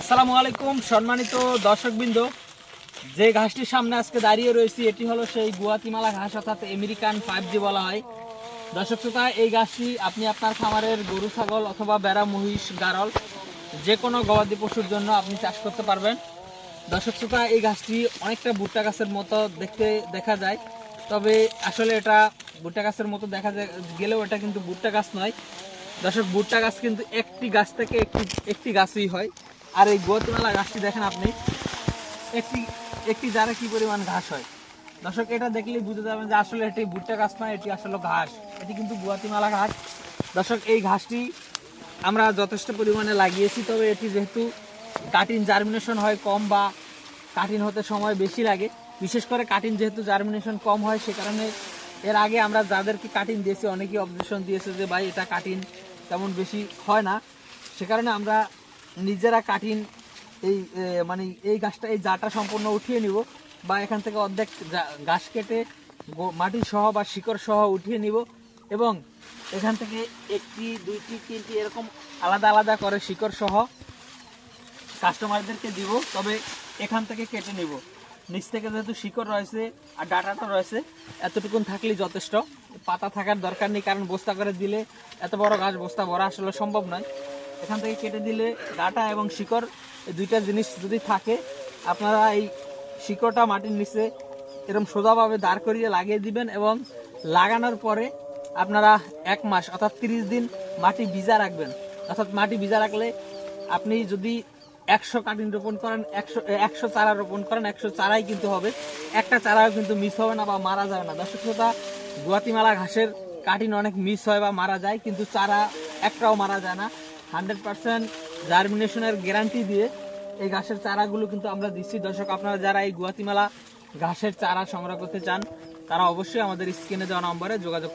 আসসালামু আলাইকুম সম্মানিত দর্শকবৃন্দ, যে ঘাসটির সামনে আজকে দাঁড়িয়ে রয়েছি এটি হলো সেই গুয়াতিমালা ঘাস, অর্থাৎ আমেরিকান 5G বলা হয়। দর্শক শ্রোতা, এই ঘাসটি আপনি আপনার খামারের গরু ছাগল অথবা বেড়া মহিষ গারল যে কোনো গবাদি পশুর জন্য আপনি চাষ করতে পারবেন। দর্শক শ্রোতা, এই ঘাসটি অনেকটা ভুট্টা গাছের মতো দেখতে দেখা যায়, তবে আসলে এটা ভুট্টা গাছের মতো দেখা গেলেও এটা কিন্তু ভুট্টা গাছ নয়। দর্শক, ভুট্টা গাছ কিন্তু একটি গাছ থেকে একটি গাছই হয়। আর এই গুয়াতিমালা ঘাসটি দেখেন আপনি, একটি একটি জারে কি পরিমাণ ঘাস হয়। দর্শক, এটা দেখলেই বুঝে যাবেন যে আসলে এটি ভুট্টা গাছ নয়, এটি আসলে ঘাস, এটি কিন্তু গুয়াতিমালা ঘাস। দর্শক, এই ঘাসটি আমরা যথেষ্ট পরিমাণে লাগিয়েছি, তবে এটি যেহেতু কাটিং জার্মিনেশন হয় কম বা কাটিং হতে সময় বেশি লাগে, বিশেষ করে কাটিং যেহেতু জার্মিনেশন কম হয়, সে কারণে এর আগে আমরা যাদেরকে কাটিং দিয়েছি অনেকেই অবজেকশন দিয়েছে যে ভাই এটা কাটিং তেমন বেশি হয় না। সে কারণে আমরা নিজেরা কাটিং মানে এই গাছটা, এই জাটা সম্পূর্ণ উঠিয়ে নিব, বা এখান থেকে অর্ধেক গাছ কেটে মাটি সহ বা শিকড় সহ উঠিয়ে নিব, এবং এখান থেকে একটি দুইটি তিনটি এরকম আলাদা আলাদা করে শিকড় সহ কাস্টমারদেরকে দিব। তবে এখান থেকে কেটে নিব, নিচ থেকে যেহেতু শিকড় রয়েছে আর ডাটাটা রয়েছে, এতটুকুন থাকলেই যথেষ্ট, পাতা থাকার দরকার নেই, কারণ বস্তা করে দিলে এত বড় গাছ বস্তা ভরা আসলে সম্ভব নয়। এখান থেকে কেটে দিলে ডাটা এবং শিকড়, এই দুইটা জিনিস যদি থাকে, আপনারা এই শিকড়টা মাটির নিচে এরকম সোজাভাবে দাঁড় করিয়ে লাগিয়ে দিবেন, এবং লাগানোর পরে আপনারা 1 মাস অর্থাৎ 30 দিন মাটি ভিজা রাখবেন। অর্থাৎ মাটি ভিজা রাখলে আপনি যদি 100 কাটিং রোপণ করেন, 100 চারা রোপণ করেন, 100 চারাই কিন্তু হবে, একটা চারাও কিন্তু মিস হবে না বা মারা যাবে না। দর্শক শ্রোতা, গুয়াতিমালা ঘাসের কাটিং অনেক মিস হয় বা মারা যায়, কিন্তু চারা একটাও মারা যায় না। 100% জার্মিনেশনের গ্যারান্টি দিয়ে এই ঘাসের চারাগুলো কিন্তু আমরা দিচ্ছি। দর্শক, আপনারা যারা এই গুয়াতিমালা ঘাসের চারা সংগ্রহ করতে চান, তারা অবশ্যই আমাদের স্ক্রিনে দেওয়া নম্বরে যোগাযোগ